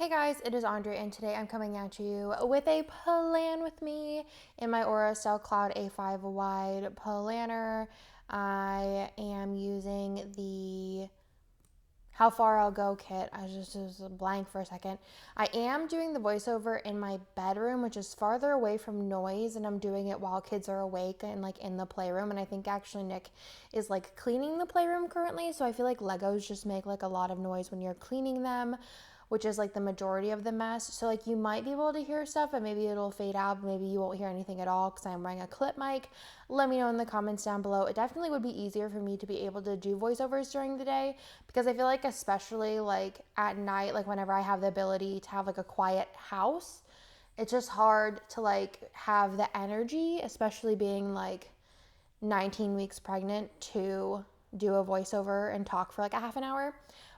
Hey guys, it is Andre, and today I'm coming at you with a plan with me in my Aura Style Cloud A5 wide planner. I am using the How Far I'll Go kit. I was blank for a second. I am doing the voiceover in my bedroom, which is farther away from noise, and I'm doing it while kids are awake and like in the playroom. And I think actually Nick is like cleaning the playroom currently, so I feel like Legos just make like a lot of noise when you're cleaning them, which is like the majority of the mess. So like you might be able to hear stuff and maybe it'll fade out, but maybe you won't hear anything at all because I'm wearing a clip mic. Let me know in the comments down below. It definitely would be easier for me to be able to do voiceovers during the day because I feel like especially like at night, like whenever I have the ability to have like a quiet house, it's just hard to like have the energy, especially being like 19 weeks pregnant, to do a voiceover and talk for like a half an hour.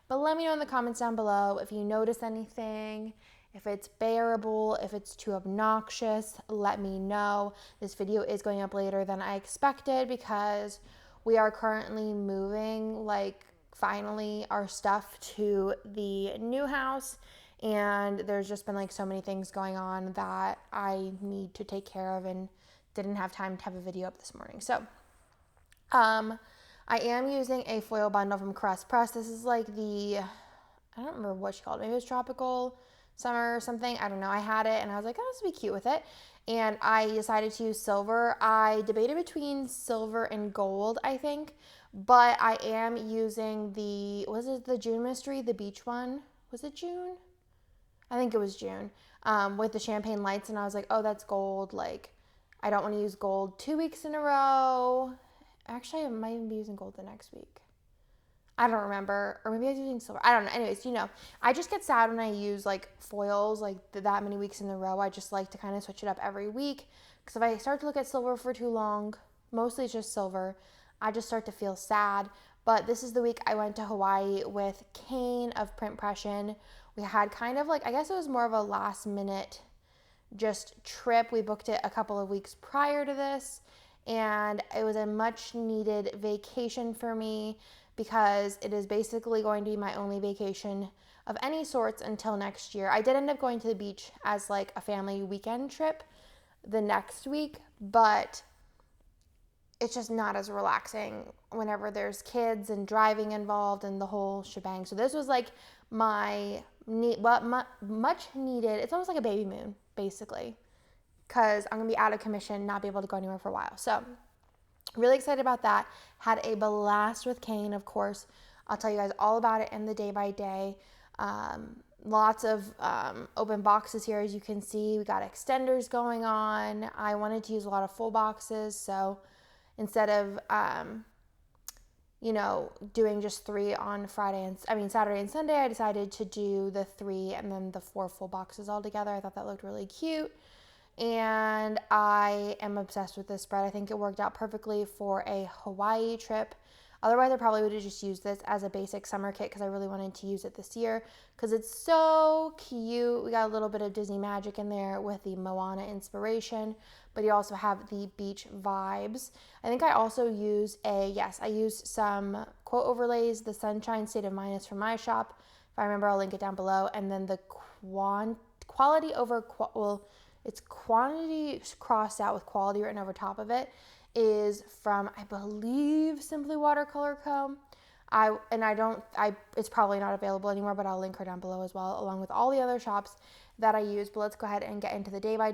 But let me know in the comments down below if you notice anything, if it's bearable, if it's too obnoxious. Let me know. This video is going up later than I expected because we are currently moving, like finally, our stuff to the new house. And there's just been like so many things going on that I need to take care of and didn't have time to have a video up this morning. So, I am using a foil bundle from Crest Press. This is like I don't remember what she called it. Maybe it was Tropical Summer or something. I don't know. I had it and I was like, oh, this would be cute with it. And I decided to use silver. I debated between silver and gold, I think. But I am using was it the June Mystery, the beach one? Was it June? I think it was June, with the champagne lights. And I was like, oh, that's gold. Like, I don't want to use gold 2 weeks in a row. Actually, I might even be using gold the next week. I don't remember. Or maybe I was using silver. I don't know. Anyways, I just get sad when I use like foils like that many weeks in a row. I just like to kind of switch it up every week. Because if I start to look at silver for too long, mostly it's just silver, I just start to feel sad. But this is the week I went to Hawaii with Kane of Print Pression. We had kind of like, I guess it was more of a last minute just trip. We booked it a couple of weeks prior to this, and it was a much needed vacation for me because it is basically going to be my only vacation of any sorts until next year. I did end up going to the beach as like a family weekend trip the next week, but it's just not as relaxing whenever there's kids and driving involved and the whole shebang. So this was like much needed. It's almost like a baby moon, basically, because I'm gonna be out of commission, not be able to go anywhere for a while. So really excited about that. Had a blast with Kane, of course. I'll tell you guys all about it in the day by day. Lots of open boxes here, as you can see. We got extenders going on. I wanted to use a lot of full boxes, so instead of doing just 3 on Saturday and Sunday, I decided to do the 3 and then the 4 full boxes all together. I thought that looked really cute. And I am obsessed with this spread. I think it worked out perfectly for a Hawaii trip. Otherwise, I probably would have just used this as a basic summer kit because I really wanted to use it this year because it's so cute. We got a little bit of Disney magic in there with the Moana inspiration, but you also have the beach vibes. I think I also used I used some quote overlays. The Sunshine State of Mind is from my shop. If I remember, I'll link it down below. And then the quality over, it's quantity crossed out with quality written over top of it, is from, I believe, Simply Watercolor Co. It's probably not available anymore, but I'll link her down below as well, along with all the other shops that I use. But let's go ahead and get into the day by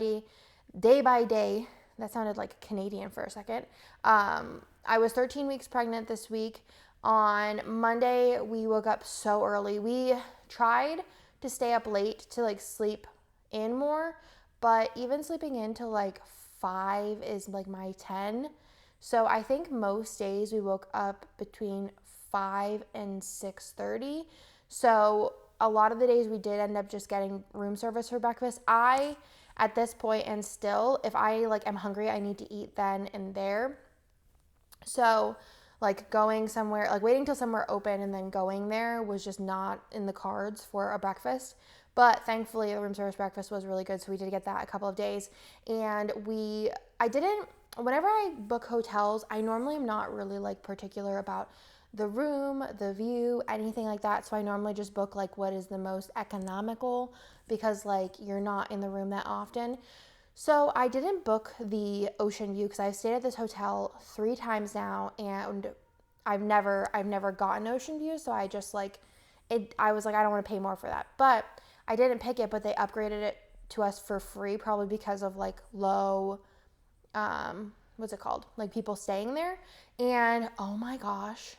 day. That sounded like Canadian for a second. I was 13 weeks pregnant this week. On Monday, we woke up so early. We tried to stay up late to like sleep in more, but even sleeping in till like 5 is like my 10. So I think most days we woke up between 5 and 6:30. So a lot of the days we did end up just getting room service for breakfast. At this point, and still, if I like am hungry, I need to eat then and there. So like going somewhere, like waiting till somewhere open and then going there was just not in the cards for a breakfast. But thankfully the room service breakfast was really good, so we did get that a couple of days. And we whenever I book hotels, I normally am not really like particular about the room, the view, anything like that. So I normally just book like what is the most economical because like you're not in the room that often. So I didn't book the ocean view because I've stayed at this hotel 3 times now and I've never gotten ocean view. So I just like it. I was like, I don't want to pay more for that, but I didn't pick it. But they upgraded it to us for free, probably because of like low, what's it called? Like people staying there. And oh my gosh,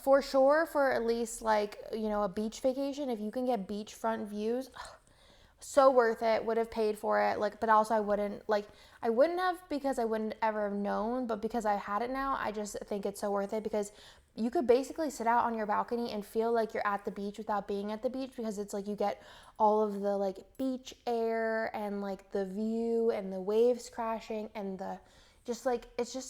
for sure, for at least like, a beach vacation, if you can get beachfront views, so worth it. Would have paid for it, like, but also I wouldn't have because I wouldn't ever have known, but because I had it now, I just think it's so worth it because you could basically sit out on your balcony and feel like you're at the beach without being at the beach because it's like you get all of the like beach air and like the view and the waves crashing and the just like it's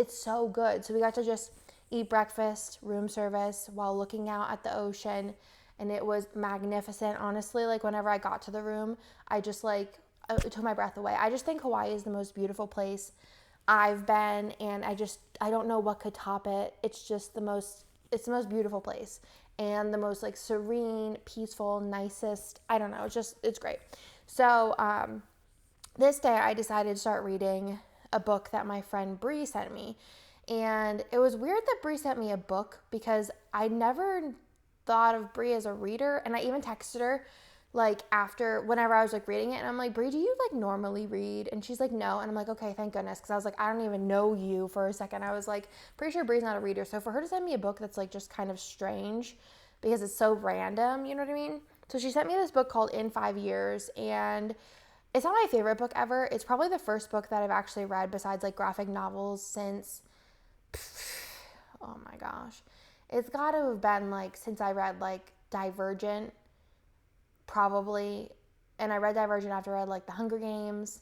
so good. So we got to just eat breakfast, room service while looking out at the ocean, and it was magnificent. Honestly, like whenever I got to the room, I just like it took my breath away. I just think Hawaii is the most beautiful place I've been, and I don't know what could top it. It's the most beautiful place and the most like serene, peaceful, nicest. I don't know. It's great. So this day I decided to start reading a book that my friend Bree sent me. And it was weird that Bree sent me a book because I never thought of Bree as a reader. And I even texted her like after whenever I was like reading it, and I'm like, Bree, do you like normally read? And she's like, no. And I'm like, okay, thank goodness, because I was like, I don't even know you. For a second I was like, pretty sure Bree's not a reader. So for her to send me a book that's like just kind of strange because it's so random, you know what I mean? So she sent me this book called In 5 Years, and it's not my favorite book ever. It's probably the first book that I've actually read besides like graphic novels since oh my gosh, it's got to have been like since I read like Divergent, probably. And I read Divergent after I read like The Hunger Games,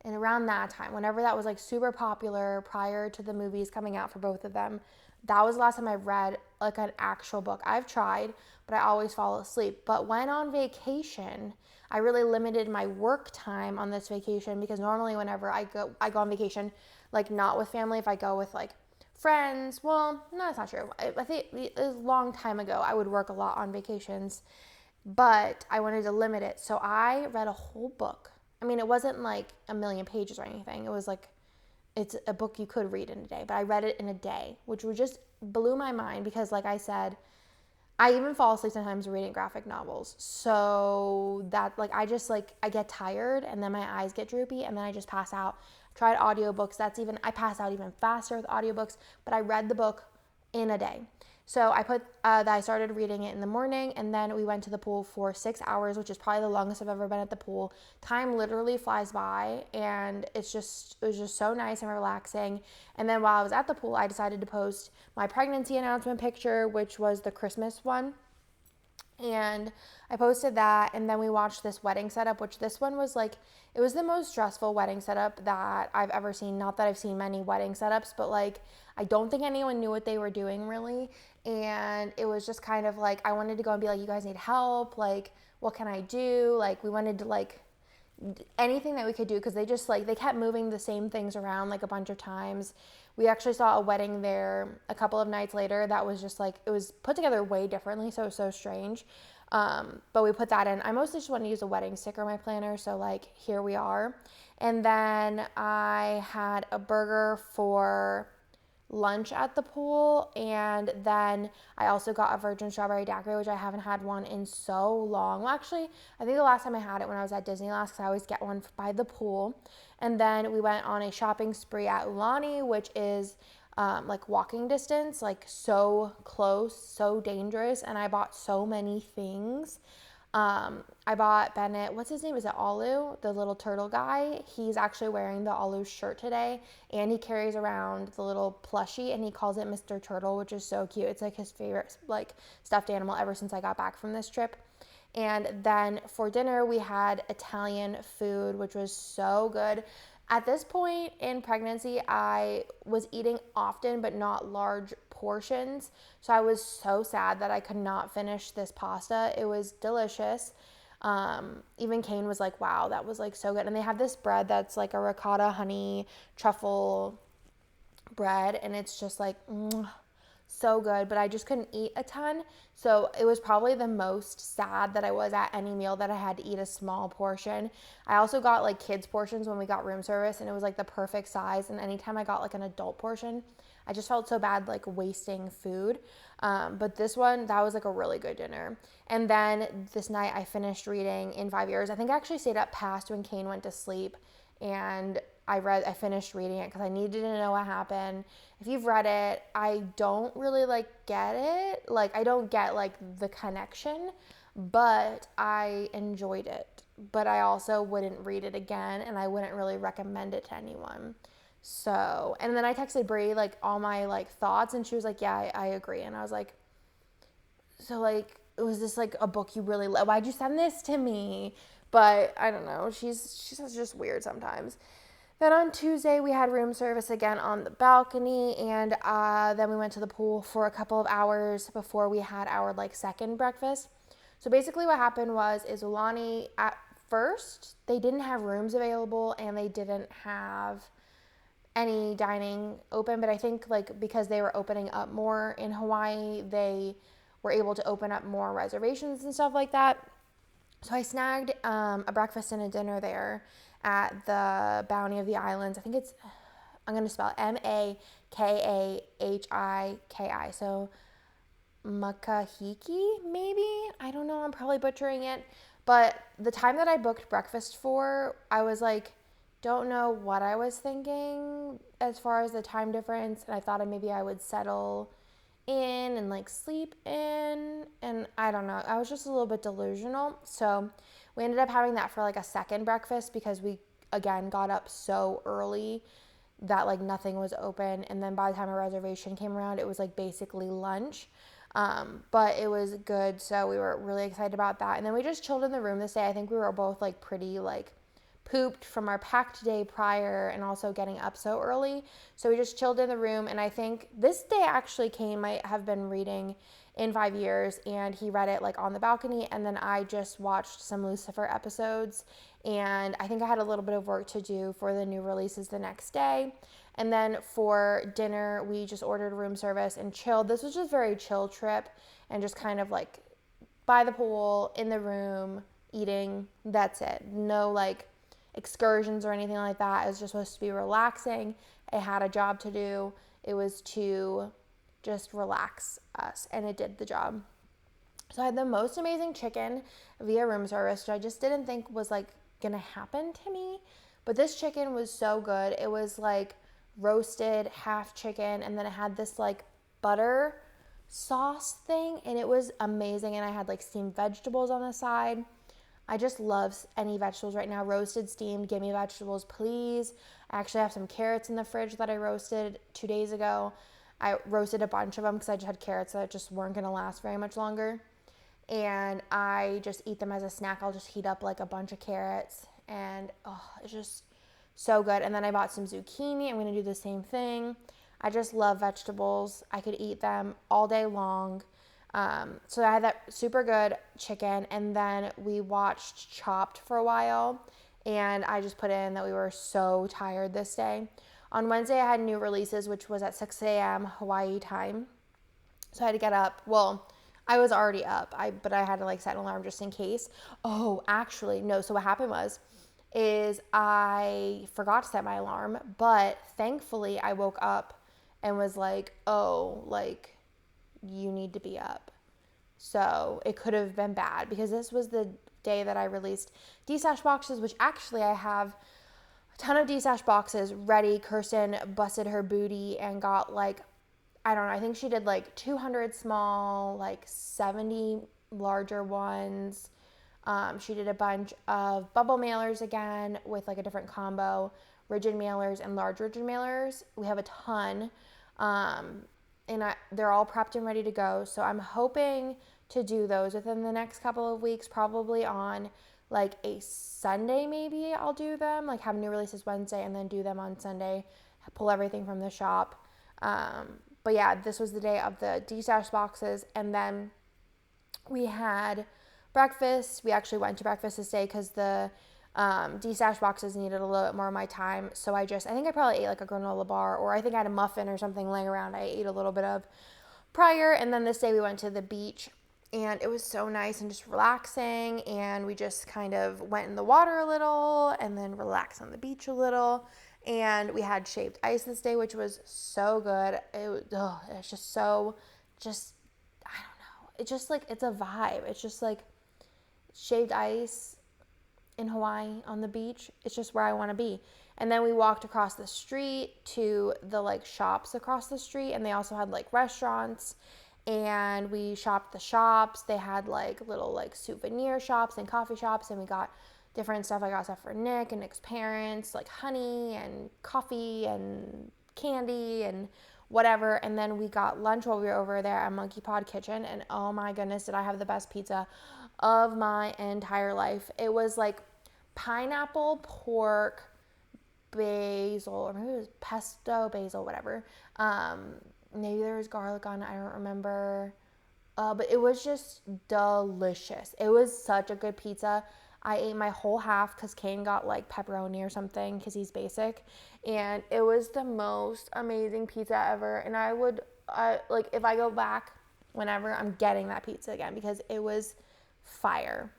and around that time, whenever that was like super popular prior to the movies coming out for both of them, that was the last time I read like an actual book. I've tried, but I always fall asleep. But when on vacation, I really limited my work time on this vacation because normally whenever I go on vacation, like not with family. If I go with like friends, well, no, that's not true. I think a long time ago I would work a lot on vacations, but I wanted to limit it. So I read a whole book. I mean, it wasn't like a million pages or anything. It was like, it's a book you could read in a day, but I read it in a day, which just blew my mind because like I said, I even fall asleep sometimes reading graphic novels. So that like, I get tired and then my eyes get droopy and then I just pass out. Tried audiobooks. I pass out even faster with audiobooks, but I read the book in a day. So I started reading it in the morning, and then we went to the pool for 6 hours, which is probably the longest I've ever been at the pool. Time literally flies by, and it was just so nice and relaxing. And then while I was at the pool, I decided to post my pregnancy announcement picture, which was the Christmas one. And I posted that, and then we watched this wedding setup, which this one was like, it was the most stressful wedding setup that I've ever seen. Not that I've seen many wedding setups, but like, I don't think anyone knew what they were doing really. And it was just kind of like, I wanted to go and be like, you guys need help? Like, what can I do? Like, we wanted to like, anything that we could do because they kept moving the same things around like a bunch of times. We actually saw a wedding there a couple of nights later that was just like, it was put together way differently, so it was so strange. But we put that in. I mostly just want to use a wedding sticker in my planner, so like here we are. And then I had a burger for lunch at the pool, and then I also got a virgin strawberry daiquiri, which I haven't had one in so long. Well, actually, I think the last time I had it when I was at Disneyland, because I always get one by the pool. And then we went on a shopping spree at Ulani, which is like walking distance, like so close, so dangerous, and I bought so many things. I bought Bennett, what's his name? Is it Alu? The little turtle guy. He's actually wearing the Alu shirt today, and he carries around the little plushie, and he calls it Mr. Turtle, which is so cute. It's like his favorite like stuffed animal ever since I got back from this trip. And then for dinner, we had Italian food, which was so good. At this point in pregnancy, I was eating often, but not large portions. So I was so sad that I could not finish this pasta. It was delicious. Even Kane was like, wow, that was like so good. And they have this bread that's like a ricotta honey truffle bread, and it's just like so good, but I just couldn't eat a ton. So it was probably the most sad that I was at any meal that I had to eat a small portion. I also got like kids portions when we got room service, and it was like the perfect size. And anytime I got like an adult portion, I just felt so bad like wasting food. But this one, that was like a really good dinner. And then this night I finished reading In 5 Years. I think I actually stayed up past when Kane went to sleep, and I finished reading it because I needed to know what happened. If you've read it, I don't really like get it. Like I don't get like the connection, but I enjoyed it. But I also wouldn't read it again, and I wouldn't really recommend it to anyone. So, and then I texted Brie like all my like thoughts, and she was like, "Yeah, I agree." And I was like, "So like, was this like a book you really love? Why'd you send this to me?" But I don't know. She's just weird sometimes. Then on Tuesday, we had room service again on the balcony, and then we went to the pool for a couple of hours before we had our like second breakfast. So basically what happened is Ulani, at first, they didn't have rooms available and they didn't have any dining open, but I think like because they were opening up more in Hawaii, they were able to open up more reservations and stuff like that. So I snagged a breakfast and a dinner there at the Bounty of the Islands. I think I'm going to spell it Makahiki. So Makahiki, maybe? I don't know. I'm probably butchering it. But the time that I booked breakfast for, I was like, don't know what I was thinking as far as the time difference. And I thought maybe I would settle in and like sleep in, and I don't know, I was just a little bit delusional. So we ended up having that for like a second breakfast because we again got up so early that like nothing was open, and then by the time a reservation came around, it was like basically lunch. But it was good, so we were really excited about that. And then we just chilled in the room this day. I think we were both like pretty like pooped from our packed day prior and also getting up so early. So we just chilled in the room, and I think this day actually Kane might have been reading In 5 Years, and he read it like on the balcony, and then I just watched some Lucifer episodes, and I think I had a little bit of work to do for the new releases the next day. And then for dinner, we just ordered room service and chilled. This was just a very chill trip, and just kind of like by the pool, in the room, eating. That's it. No like excursions or anything like that. It was just supposed to be relaxing. It had a job to do. It was to just relax us, and it did the job. So I had the most amazing chicken via room service, which I just didn't think was like gonna happen to me. But this chicken was so good. It was like roasted half chicken, and then it had this like butter sauce thing, and it was amazing. And I had like steamed vegetables on the side. I just love any vegetables right now. Roasted, steamed, give me vegetables, please. I actually have some carrots in the fridge that I roasted 2 days ago. I roasted a bunch of them because I just had carrots that just weren't going to last very much longer. And I just eat them as a snack. I'll just heat up like a bunch of carrots, and it's just so good. And then I bought some zucchini. I'm going to do the same thing. I just love vegetables. I could eat them all day long. So I had that super good chicken, and then we watched Chopped for a while, and I just put in that we were so tired this day. On Wednesday, I had new releases, which was at 6 a.m. Hawaii time. So I had to get up. Well, I was already up, but I had to like set an alarm just in case. Oh, actually, no. So what happened is I forgot to set my alarm, but thankfully I woke up and was like, oh, like, you need to be up. So it could have been bad because this was the day that I released D-Stash boxes, which actually I have a ton of D-Stash boxes ready. Kirsten busted her booty and got like, I don't know, I think she did like 200 small, like 70 larger ones. She did a bunch of bubble mailers again with like a different combo, rigid mailers and large rigid mailers. We have a ton. And they're all prepped and ready to go. So I'm hoping to do those within the next couple of weeks, probably on like a Sunday maybe I'll do them, like have new releases Wednesday and then do them on Sunday, pull everything from the shop. But yeah, this was the day of the D-Stash boxes. And then we had breakfast. We actually went to breakfast this day because the D-stash boxes needed a little bit more of my time. So I think I probably ate like a granola bar, or I think I had a muffin or something laying around I ate a little bit of prior. And then this day we went to the beach, and it was so nice and just relaxing. And we just kind of went in the water a little and then relaxed on the beach a little. And we had shaved ice this day, which was so good. It's just so, just, I don't know. It's just like, it's a vibe. It's just like shaved ice in Hawaii on the beach. It's just where I want to be. And then we walked across the street to the like shops across the street, and they also had like restaurants, and we shopped the shops. They had like little like souvenir shops and coffee shops, and we got different stuff. I got stuff for Nick and Nick's parents, like honey and coffee and candy and whatever. And then we got lunch while we were over there at Monkey Pod Kitchen, and oh my goodness, did I have the best pizza of my entire life. It was like pineapple, pork, basil, or maybe it was pesto, basil, whatever. Maybe there was garlic on it, I don't remember. But it was just delicious. It was such a good pizza. I ate my whole half because Kane got like pepperoni or something because he's basic. And it was the most amazing pizza ever. And like if I go back whenever, I'm getting that pizza again because it was fire.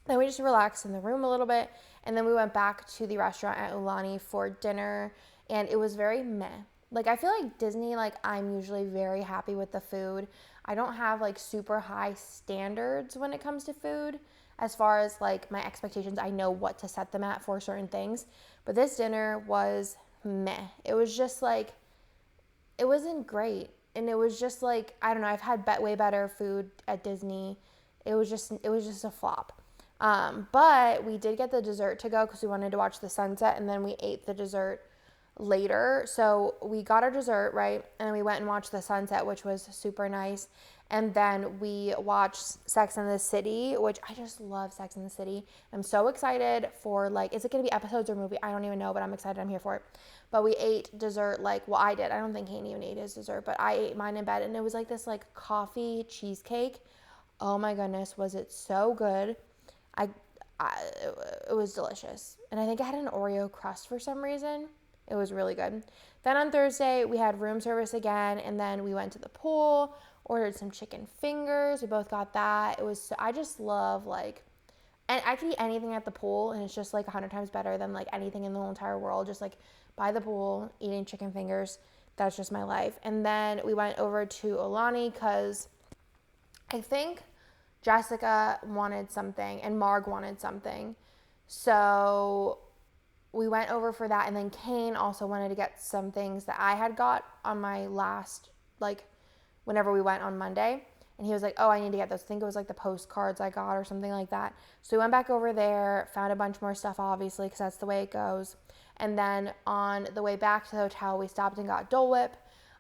Then we just relaxed in the room a little bit, and then we went back to the restaurant at Ulani for dinner, and it was very meh. Like, I feel like Disney, like, I'm usually very happy with the food. I don't have, like, super high standards when it comes to food. As far as, like, my expectations, I know what to set them at for certain things. But this dinner was meh. It was just, like, it wasn't great. And it was just, like, I don't know, I've had way better food at Disney. It was just a flop. But we did get the dessert to go because we wanted to watch the sunset, and then we ate the dessert later. So we got our dessert, right? And then we went and watched the sunset, which was super nice. And then we watched Sex and the City, which I just love Sex and the City. I'm so excited for, like, is it going to be episodes or movie? I don't even know, but I'm excited. I'm here for it. But we ate dessert, like, well, I did. I don't think Kane even ate his dessert, but I ate mine in bed. And it was like this, like, coffee cheesecake. Oh my goodness, was it so good. It was delicious. And I think I had an Oreo crust for some reason. It was really good. Then on Thursday, we had room service again, and then we went to the pool, ordered some chicken fingers. We both got that. I just love, like, and I can eat anything at the pool, and it's just, like, 100 times better than, like, anything in the whole entire world. Just, like, by the pool, eating chicken fingers. That's just my life. And then we went over to Olani because I think Jessica wanted something and Marg wanted something. So we went over for that, and then Kane also wanted to get some things that I had got on my last, like, whenever we went on Monday. And he was like, oh, I need to get those. I think it was like the postcards I got or something like that. So we went back over there, found a bunch more stuff, obviously, because that's the way it goes. And then on the way back to the hotel, we stopped and got Dole Whip.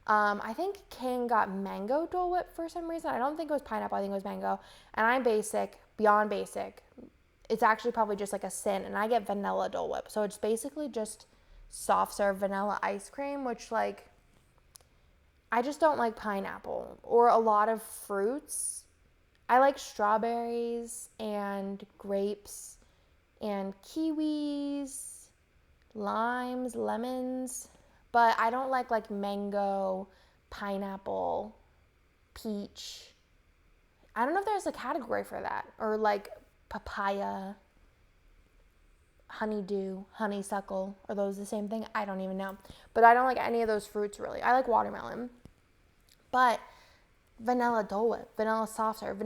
I think Kane got mango Dole Whip for some reason. I don't think it was pineapple. I think it was mango. And I'm basic, beyond basic. It's actually probably just like a sin. And I get vanilla Dole Whip. So it's basically just soft serve vanilla ice cream, which, like, I just don't like pineapple or a lot of fruits. I like strawberries and grapes and kiwis, limes, lemons, but I don't like mango, pineapple, peach. I don't know if there's a category for that, or like papaya, honeydew, honeysuckle. Are those the same thing? I don't even know. But I don't like any of those fruits really. I like watermelon. But vanilla Dole Whip, vanilla soft serve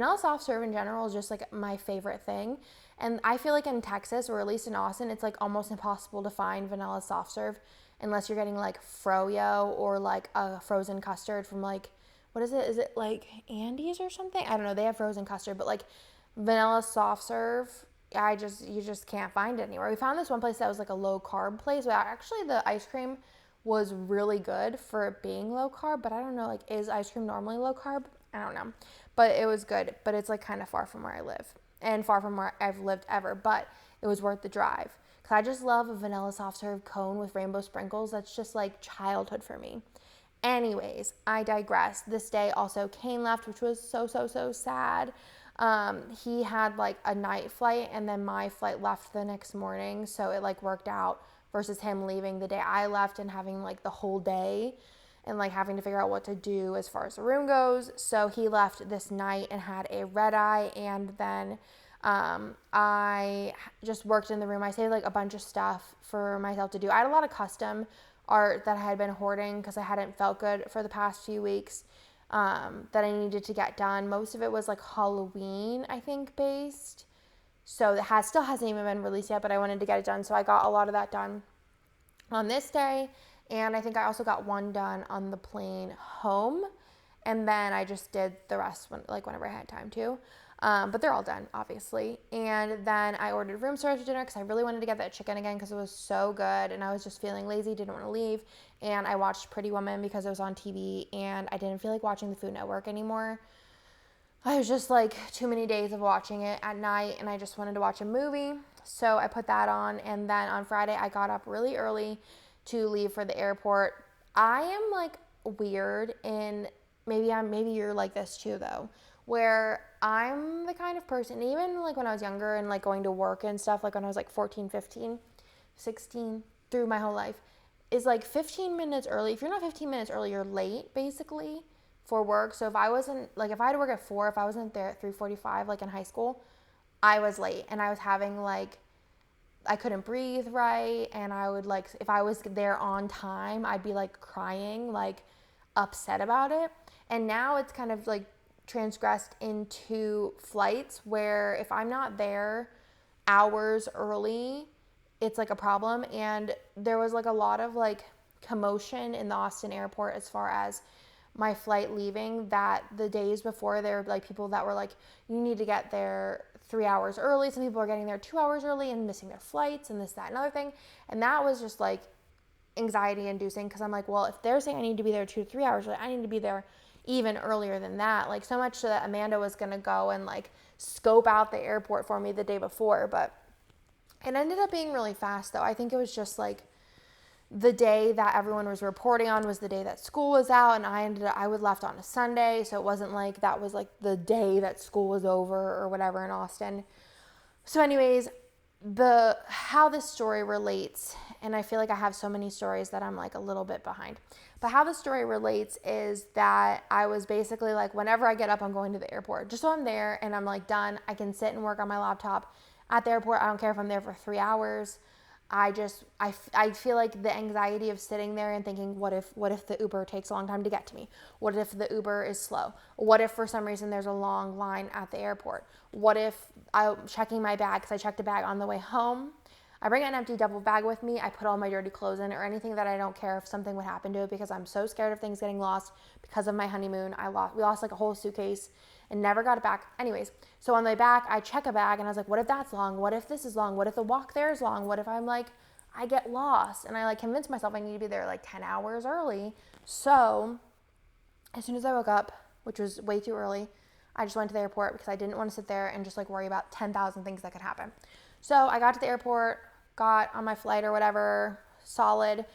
in general is just like my favorite thing. And I feel like in Texas, or at least in Austin, it's like almost impossible to find vanilla soft serve unless you're getting like froyo or like a frozen custard from, like, what is it? Is it like Andy's or something? I don't know. They have frozen custard, but like vanilla soft serve, you just can't find it anywhere. We found this one place that was like a low carb place, but actually the ice cream was really good for it being low carb, but I don't know, like, is ice cream normally low carb? I don't know, but it was good, but it's like kind of far from where I live and far from where I've lived ever, but it was worth the drive because I just love a vanilla soft serve cone with rainbow sprinkles. That's just like childhood for me. Anyways, I digress. This day also Kane left, which was so sad. He had like a night flight, and then my flight left the next morning, so it like worked out versus him leaving the day I left and having like the whole day and like having to figure out what to do as far as the room goes. So he left this night and had a red eye, and then I just worked in the room. I saved like a bunch of stuff for myself to do. I had a lot of custom art that I had been hoarding because I hadn't felt good for the past few weeks, that I needed to get done. Most of it was like Halloween, I think, based. So it still hasn't even been released yet, but I wanted to get it done. So I got a lot of that done on this day. And I think I also got one done on the plane home. And then I just did the rest whenever I had time to. But they're all done, obviously. And then I ordered room service for dinner because I really wanted to get that chicken again because it was so good. And I was just feeling lazy, didn't want to leave. And I watched Pretty Woman because it was on TV. And I didn't feel like watching the Food Network anymore. I was just like too many days of watching it at night. And I just wanted to watch a movie. So I put that on. And then on Friday, I got up really early to leave for the airport. I am like weird, and maybe you're like this too though, where I'm the kind of person, even like when I was younger and like going to work and stuff, like when I was like 14, 15, 16, through my whole life, is like 15 minutes early. If you're not 15 minutes early, you're late basically for work. So if I had to work at 4, if I wasn't there at 3:45, like in high school, I was late, and I was having like, I couldn't breathe right, and I would like, if I was there on time, I'd be like crying, like upset about it. And now it's kind of like transgressed into flights where if I'm not there hours early, it's like a problem. And there was like a lot of like commotion in the Austin airport as far as my flight leaving, that the days before there were like people that were like, you need to get there 3 hours early. Some people are getting there 2 hours early and missing their flights and this, that, and other thing. And that was just like anxiety inducing, because I'm like, well, if they're saying I need to be there 2 to 3 hours early, I need to be there even earlier than that. Like, so much so that Amanda was going to go and like scope out the airport for me the day before. But it ended up being really fast though. I think it was just like the day that everyone was reporting on was the day that school was out, and I was left on a Sunday, so it wasn't like that was like the day that school was over or whatever in Austin. So anyways, how this story relates, and I feel like I have so many stories that I'm like a little bit behind, but how the story relates is that I was basically like, whenever I get up, I'm going to the airport, just so I'm there and I'm like done. I can sit and work on my laptop at the airport. I don't care if I'm there for 3 hours. I feel like the anxiety of sitting there and thinking, what if the Uber takes a long time to get to me? What if the Uber is slow? What if for some reason there's a long line at the airport? What if I'm checking my bag, because I checked a bag on the way home. I bring an empty double bag with me. I put all my dirty clothes in, or anything that I don't care if something would happen to it, because I'm so scared of things getting lost because of my honeymoon. We lost like a whole suitcase and never got it back. Anyways, so on the way back, I check a bag and I was like, what if that's long? What if this is long? What if the walk there is long? What if I'm like, I get lost? And I like convinced myself I need to be there like 10 hours early. So as soon as I woke up, which was way too early, I just went to the airport because I didn't want to sit there and just like worry about 10,000 things that could happen. So I got to the airport, got on my flight or whatever, solid.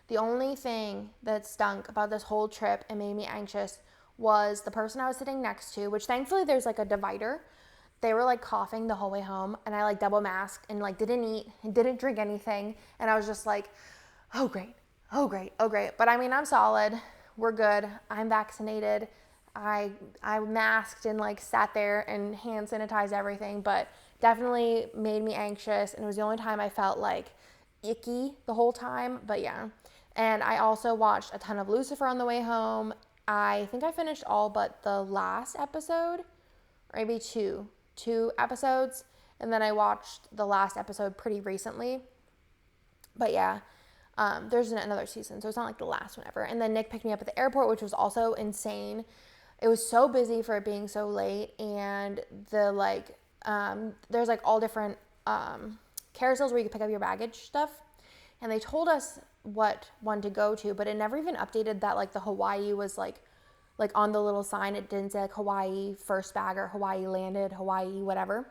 The only thing that stunk about this whole trip and made me anxious was the person I was sitting next to, which thankfully there's like a divider. They were like coughing the whole way home, and I like double masked and like didn't eat and didn't drink anything. And I was just like, oh great, oh great, oh great. But I mean, I'm solid. We're good. I'm vaccinated. I masked and like sat there and hand sanitized everything, but definitely made me anxious. And it was the only time I felt like icky the whole time. But yeah. And I also watched a ton of Lucifer on the way home. I think I finished all but the last episode, or maybe two episodes. And then I watched the last episode pretty recently. But yeah, there's another season, so it's not like the last one ever. And then Nick picked me up at the airport, which was also insane. It was so busy for it being so late. And there's like all different carousels where you can pick up your baggage stuff. And they told us what one to go to, but it never even updated that like the Hawaii was like on the little sign. It didn't say like Hawaii first bag or Hawaii landed, Hawaii whatever.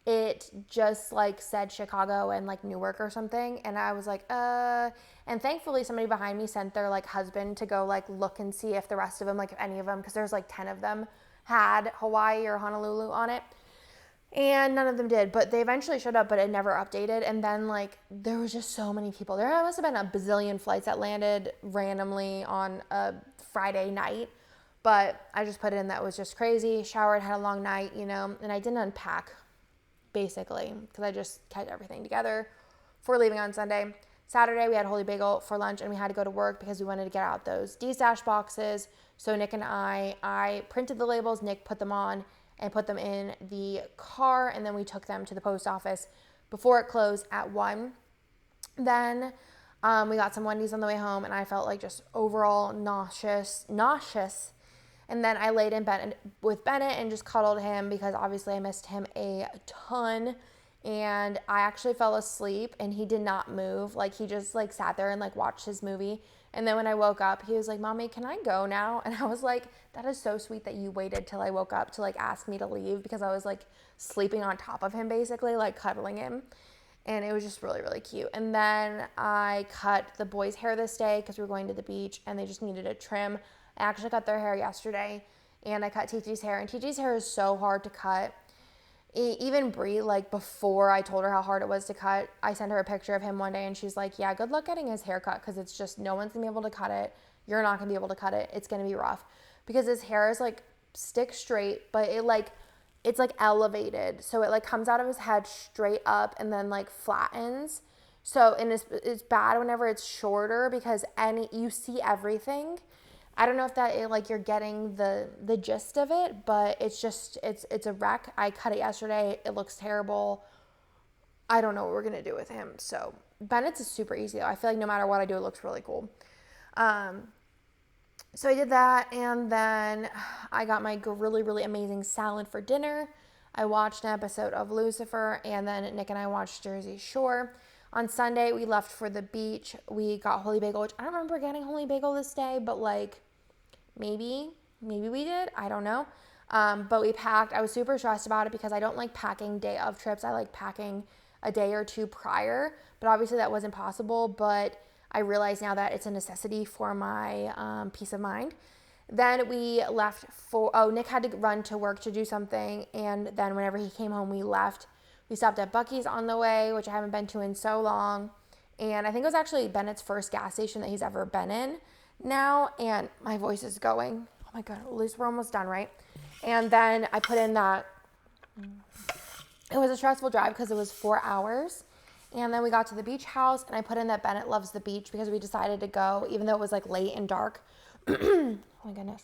It just like said Chicago and like Newark or something. And I was like, and thankfully somebody behind me sent their like husband to go like look and see if the rest of them, like if any of them, because there's like 10 of them had Hawaii or Honolulu on it. And none of them did, but they eventually showed up, but it never updated. And then, like, there was just so many people. There must have been a bazillion flights that landed randomly on a Friday night. But I just put in that was just crazy. Showered, had a long night, you know, and I didn't unpack, basically, because I just kept everything together for leaving on Sunday. Saturday, we had Holy Bagel for lunch, and we had to go to work because we wanted to get out those D-stash boxes. So Nick and I printed the labels, Nick put them on, and put them in the car, and then we took them to the post office before it closed at 1. Then we got some Wendy's on the way home, and I felt like just overall nauseous. And then I laid in bed with Bennett and just cuddled him because obviously I missed him a ton. And I actually fell asleep, and he did not move. Like, he just like sat there and like watched his movie. And then when I woke up, he was like, "Mommy, can I go now?" And I was like, that is so sweet that you waited till I woke up to like ask me to leave, because I was like sleeping on top of him, basically like cuddling him. And it was just really, really cute. And then I cut the boys' hair this day because we were going to the beach and they just needed a trim. I actually cut their hair yesterday, and I cut TT's hair. And TT's hair is so hard to cut. Even Brie, like, before I told her how hard it was to cut, I sent her a picture of him one day, and she's like, yeah, good luck getting his hair cut, because it's just, no one's gonna be able to cut it. You're not gonna be able to cut it. It's gonna be rough, because his hair is like stick straight, but it's like elevated, so it like comes out of his head straight up and then like flattens. So, and it's bad whenever it's shorter, because you see everything. I don't know if that like you're getting the gist of it, but it's just it's a wreck. I cut it yesterday. It looks terrible. I don't know what we're gonna do with him. So Bennett's is super easy though. I feel like no matter what I do, it looks really cool. So I did that, and then I got my really, really amazing salad for dinner. I watched an episode of Lucifer, and then Nick and I watched Jersey Shore. On Sunday, we left for the beach. We got Holy Bagel, which I don't remember getting Holy Bagel this day, but like maybe we did. I don't know. But we packed. I was super stressed about it because I don't like packing day of trips. I like packing a day or two prior, but obviously that wasn't possible. But I realize now that it's a necessity for my peace of mind. Then we left Nick had to run to work to do something, and then whenever he came home, we left. We stopped at Buc-ee's on the way, which I haven't been to in so long, and I think it was actually Bennett's first gas station that he's ever been in now, and my voice is going. Oh my God, at least we're almost done, right? And then I put in that, it was a stressful drive because it was 4 hours. And then we got to the beach house, and I put in that Bennett loves the beach because we decided to go, even though it was like late and dark. Oh my goodness.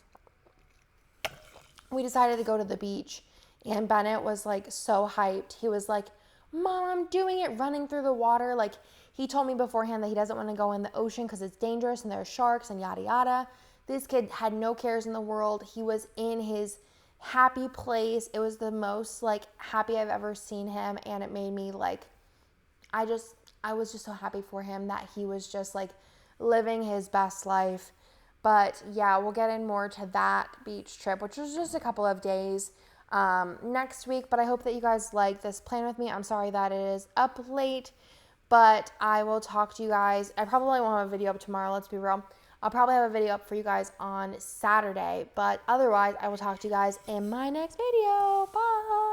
We decided to go to the beach, and Bennett was like so hyped. He was like, "Mom, I'm doing it," running through the water. Like, he told me beforehand that he doesn't want to go in the ocean because it's dangerous and there are sharks and yada yada. This kid had no cares in the world. He was in his happy place. It was the most like happy I've ever seen him, and it made me like, I was just so happy for him that he was just like living his best life. But yeah, we'll get in more to that beach trip, which was just a couple of days next week. But I hope that you guys like this plan with me. I'm sorry that it is up late, but I will talk to you guys. I probably won't have a video up tomorrow, let's be real. I'll probably have a video up for you guys on Saturday, but otherwise I will talk to you guys in my next video. Bye.